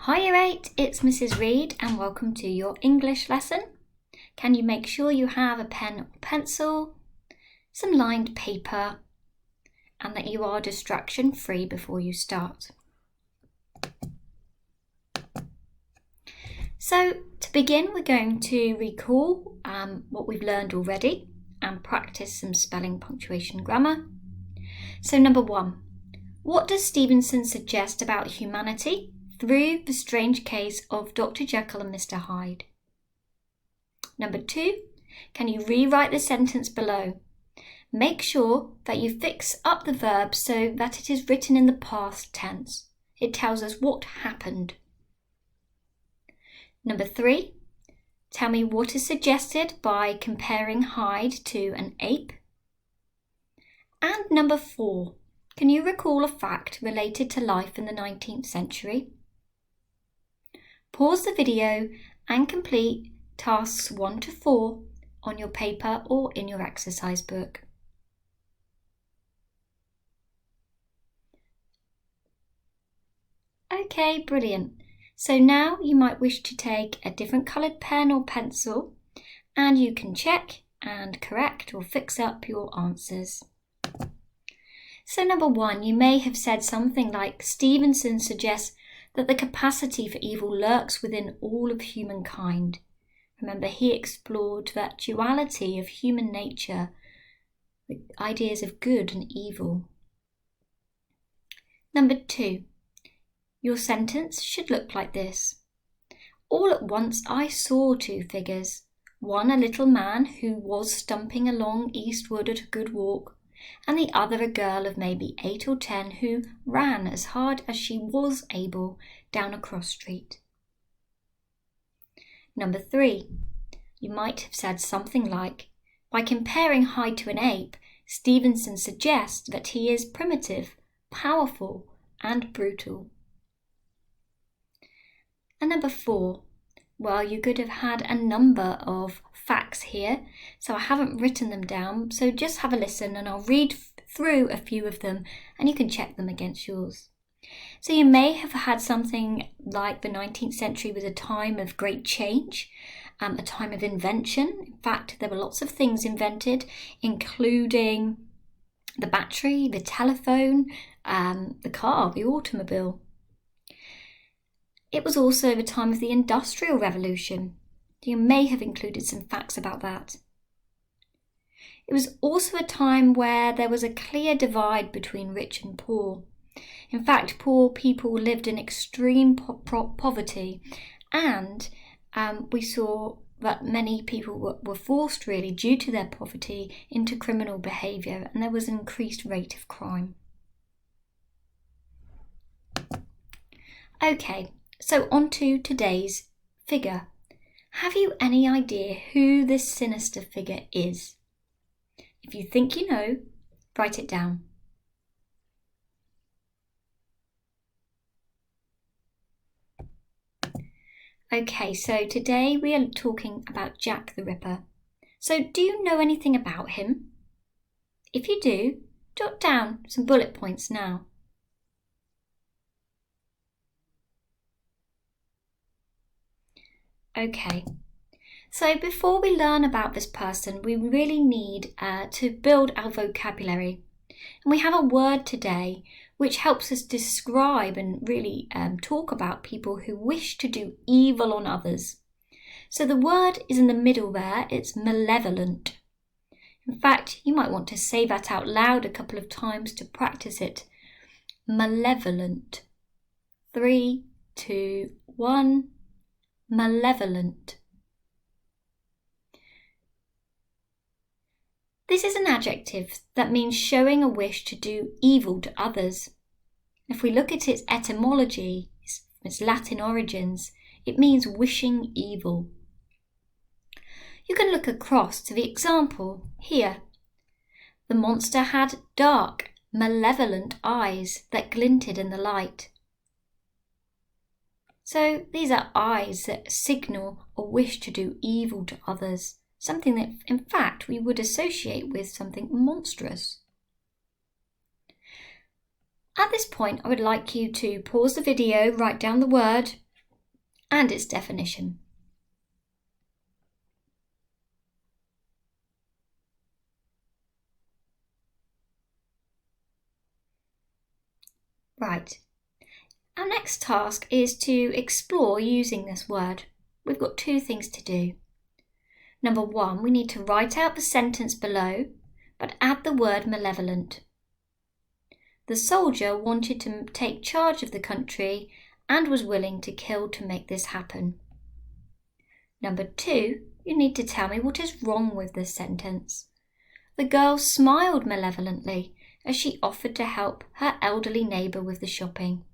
Hi Year 8, it's Mrs. Reed and welcome to your English lesson. Can you make sure you have a pen or pencil, some lined paper, and that you are distraction free before you start? So to begin, we're going to recall what we've learned already and practice some spelling, punctuation, grammar. So number 1, what does Stevenson suggest about humanity through the strange case of Dr. Jekyll and Mr. Hyde? Number 2, can you rewrite the sentence below? Make sure that you fix up the verb so that it is written in the past tense. It tells us what happened. Number 3, tell me what is suggested by comparing Hyde to an ape. And number 4, can you recall a fact related to life in the 19th century? Pause the video and complete tasks 1 to 4 on your paper or in your exercise book. Okay, brilliant. So now you might wish to take a different coloured pen or pencil and you can check and correct or fix up your answers. So number 1, you may have said something like Stevenson suggests that the capacity for evil lurks within all of humankind. Remember, he explored that duality of human nature, the ideas of good and evil. Number 2, your sentence should look like this. All at once I saw 2 figures, one a little man who was stumping along eastward at a good walk, and the other a girl of maybe 8 or 10 who ran as hard as she was able down a cross street. Number 3, you might have said something like, by comparing Hyde to an ape, Stevenson suggests that he is primitive, powerful, and brutal. And number 4, well, you could have had a number of facts here, so I haven't written them down, so just have a listen and I'll read through a few of them and you can check them against yours. So you may have had something like the 19th century was a time of great change, a time of invention. In fact, there were lots of things invented, including the battery, the telephone, the car, the automobile. It was also the time of the Industrial Revolution. You may have included some facts about that. It was also a time where there was a clear divide between rich and poor. In fact, poor people lived in extreme poverty, and we saw that many people were forced, really, due to their poverty, into criminal behaviour, and there was an increased rate of crime. Okay. So on to today's figure. Have you any idea who this sinister figure is? If you think you know, write it down. Okay, so today we are talking about Jack the Ripper. So do you know anything about him? If you do, jot down some bullet points now. Okay, so before we learn about this person, we really need to build our vocabulary. And we have a word today which helps us describe and really talk about people who wish to do evil on others. So the word is in the middle there, it's malevolent. In fact, you might want to say that out loud a couple of times to practice it. Malevolent. 3, 2, 1. Malevolent. This is an adjective that means showing a wish to do evil to others. If we look at its etymology, its Latin origins, it means wishing evil. You can look across to the example here. The monster had dark, malevolent eyes that glinted in the light. So these are eyes that signal a wish to do evil to others, something that in fact we would associate with something monstrous. At this point, I would like you to pause the video, write down the word, and its definition. Right. Our next task is to explore using this word. We've got two things to do. Number one, we need to write out the sentence below, but add the word malevolent. The soldier wanted to take charge of the country and was willing to kill to make this happen. Number two, you need to tell me what is wrong with this sentence. The girl smiled malevolently as she offered to help her elderly neighbour with the shopping.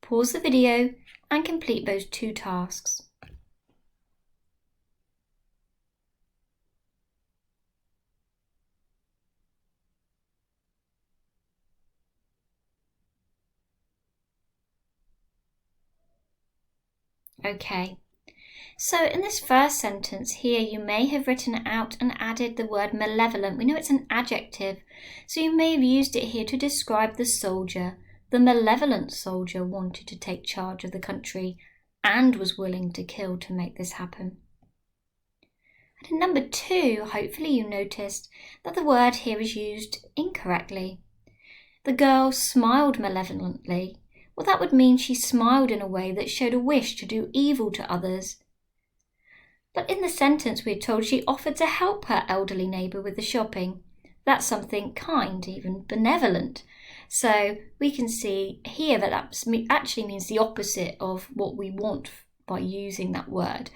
Pause the video and complete those two tasks. Okay, so in this first sentence here, you may have written out and added the word malevolent. We know it's an adjective, so you may have used it here to describe the soldier. The malevolent soldier wanted to take charge of the country and was willing to kill to make this happen. And in number two, hopefully you noticed that the word here is used incorrectly. The girl smiled malevolently. Well, that would mean she smiled in a way that showed a wish to do evil to others. But in the sentence we're told she offered to help her elderly neighbour with the shopping. That's something kind, even benevolent. So we can see here that actually means the opposite of what we want by using that word.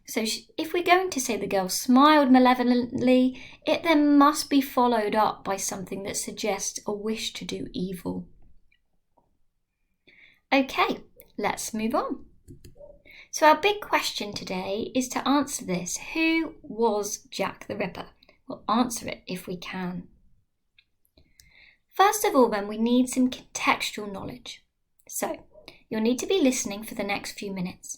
So if we're going to say the girl smiled malevolently, it then must be followed up by something that suggests a wish to do evil. Okay, let's move on. So our big question today is to answer this. Who was Jack the Ripper? We'll answer it if we can. First of all, then, we need some contextual knowledge. So you'll need to be listening for the next few minutes.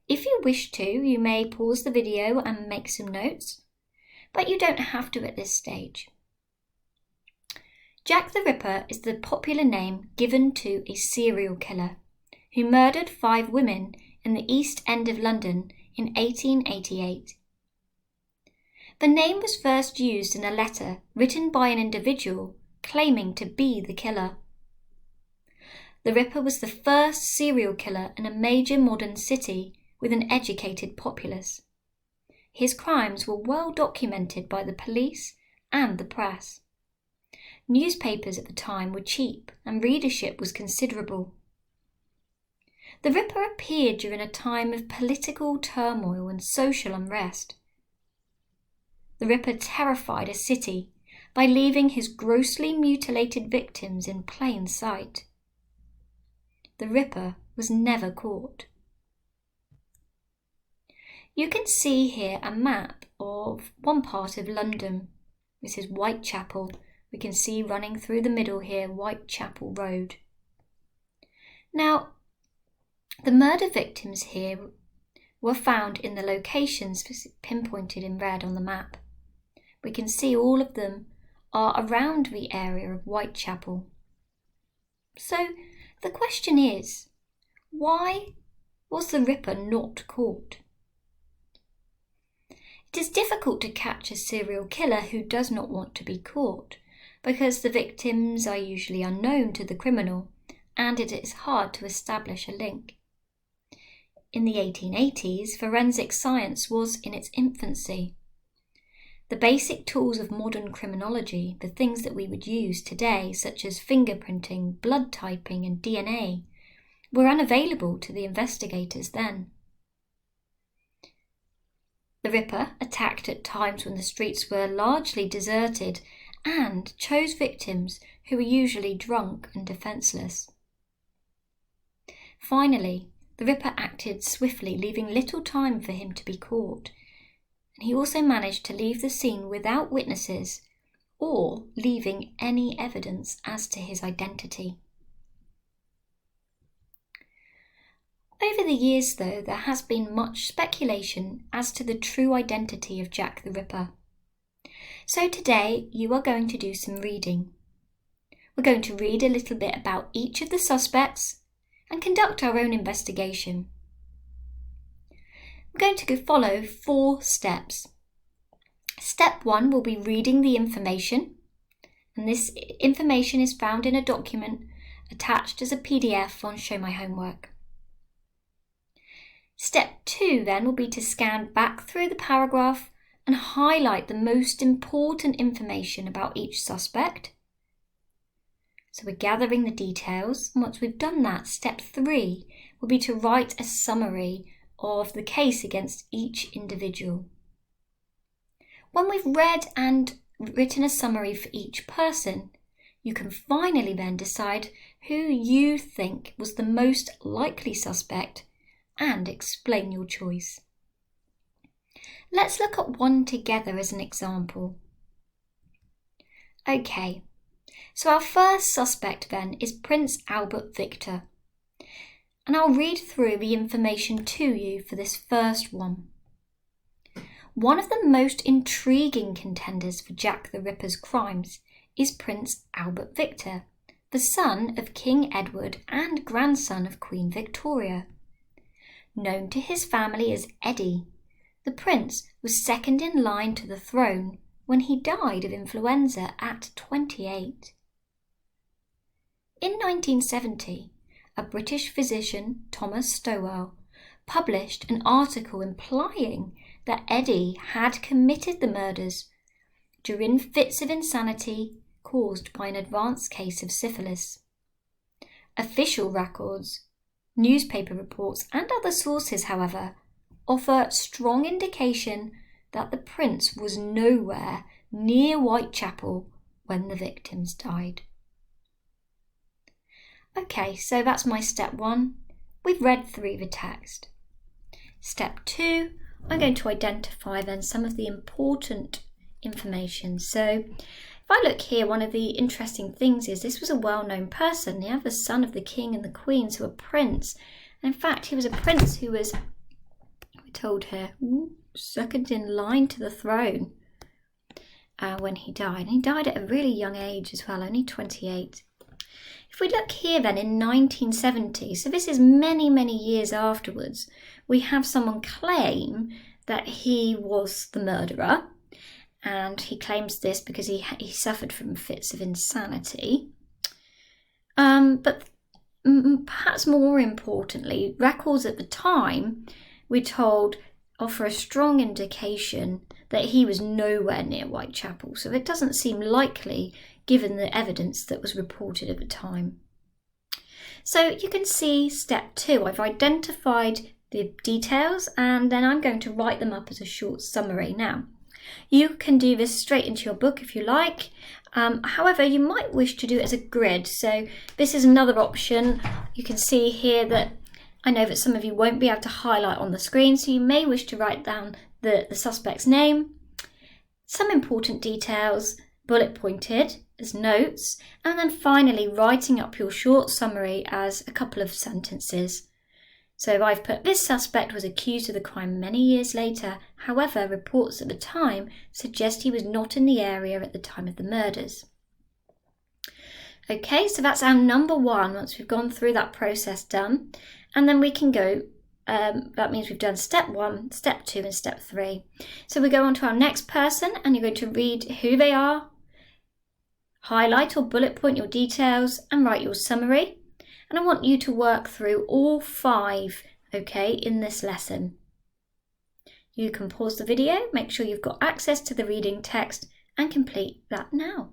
If you wish to, you may pause the video and make some notes, but you don't have to at this stage. Jack the Ripper is the popular name given to a serial killer who murdered 5 women in the East End of London in 1888. The name was first used in a letter written by an individual claiming to be the killer. The Ripper was the first serial killer in a major modern city with an educated populace. His crimes were well documented by the police and the press. Newspapers at the time were cheap and readership was considerable. The Ripper appeared during a time of political turmoil and social unrest. The Ripper terrified a city by leaving his grossly mutilated victims in plain sight. The Ripper was never caught. You can see here a map of one part of London. This is Whitechapel. We can see running through the middle here, Whitechapel Road. Now, the murder victims here were found in the locations pinpointed in red on the map. We can see all of them are around the area of Whitechapel. So the question is, why was the Ripper not caught? It is difficult to catch a serial killer who does not want to be caught, because the victims are usually unknown to the criminal and it is hard to establish a link. In the 1880s, forensic science was in its infancy. The basic tools of modern criminology, the things that we would use today, such as fingerprinting, blood typing and DNA, were unavailable to the investigators then. The Ripper attacked at times when the streets were largely deserted and chose victims who were usually drunk and defenceless. Finally, the Ripper acted swiftly, leaving little time for him to be caught, and he also managed to leave the scene without witnesses or leaving any evidence as to his identity. Over the years, though, there has been much speculation as to the true identity of Jack the Ripper. So today you are going to do some reading. We're going to read a little bit about each of the suspects and conduct our own investigation. we're going to follow 4 steps. Step 1 will be reading the information, and this information is found in a document attached as a PDF on Show My Homework. Step 2 then will be to scan back through the paragraph and highlight the most important information about each suspect. So we're gathering the details, and once we've done that, step 3 will be to write a summary of the case against each individual. When we've read and written a summary for each person, you can finally then decide who you think was the most likely suspect and explain your choice. Let's look at one together as an example. Okay, so our first suspect then is Prince Albert Victor, and I'll read through the information to you for this first one. One of the most intriguing contenders for Jack the Ripper's crimes is Prince Albert Victor, the son of King Edward and grandson of Queen Victoria. Known to his family as Eddie, the prince was second in line to the throne when he died of influenza at 28. In 1970, a British physician, Thomas Stowell, published an article implying that Eddie had committed the murders during fits of insanity caused by an advanced case of syphilis. Official records, newspaper reports and other sources, however, offer strong indication that the prince was nowhere near Whitechapel when the victims died. Okay, so that's my step 1. We've read through the text. Step 2, I'm going to identify then some of the important information. So if I look here, one of the interesting things is this was a well-known person. He was the son of the king and the queen, so a prince. And in fact, he was a prince who was, we're told here, second in line to the throne when he died. And he died at a really young age as well, only 28. If we look here then in 1970, so this is many, many years afterwards, we have someone claim that he was the murderer, and he claims this because he suffered from fits of insanity. But perhaps more importantly, records at the time, we're told, offer a strong indication that he was nowhere near Whitechapel, so it doesn't seem likely given the evidence that was reported at the time. So you can see step 2, I've identified the details and then I'm going to write them up as a short summary. Now, you can do this straight into your book if you like. However, you might wish to do it as a grid. So this is another option. You can see here that I know that some of you won't be able to highlight on the screen, so you may wish to write down the suspect's name, some important details, bullet pointed as notes, and then finally writing up your short summary as a couple of sentences. So I've put, this suspect was accused of the crime many years later. However, reports at the time suggest he was not in the area at the time of the murders. Okay, so that's our number 1 once we've gone through that process done. And then we can go, that means we've done step 1, step 2 and step 3. So we go on to our next person and you're going to read who they are, highlight or bullet point your details and write your summary. And I want you to work through all 5, okay, in this lesson. You can pause the video, make sure you've got access to the reading text and complete that now.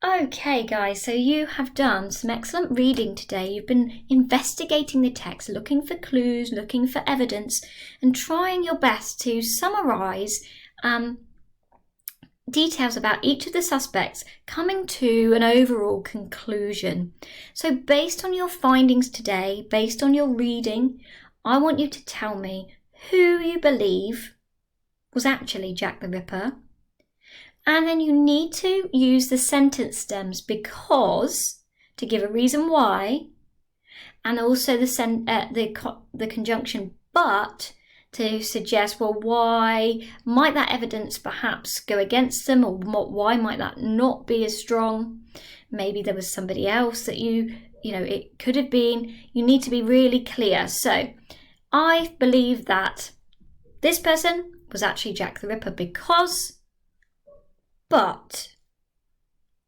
Okay guys, so you have done some excellent reading today. You've been investigating the text, looking for clues, looking for evidence and trying your best to summarise details about each of the suspects, coming to an overall conclusion. So based on your findings today, based on your reading, I want you to tell me who you believe was actually Jack the Ripper. And then you need to use the sentence stems because, to give a reason why, and also the conjunction but, to suggest, well, why might that evidence perhaps go against them, or why might that not be as strong? Maybe there was somebody else that you it could have been, you need to be really clear. So I believe that this person was actually Jack the Ripper but,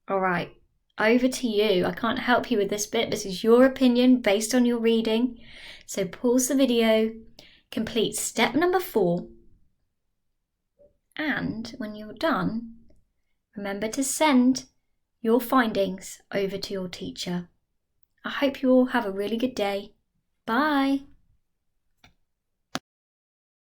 all right, over to you. I can't help you with this bit. This is your opinion based on your reading. So pause the video, complete step number 4, and when you're done, remember to send your findings over to your teacher. I hope you all have a really good day. Bye.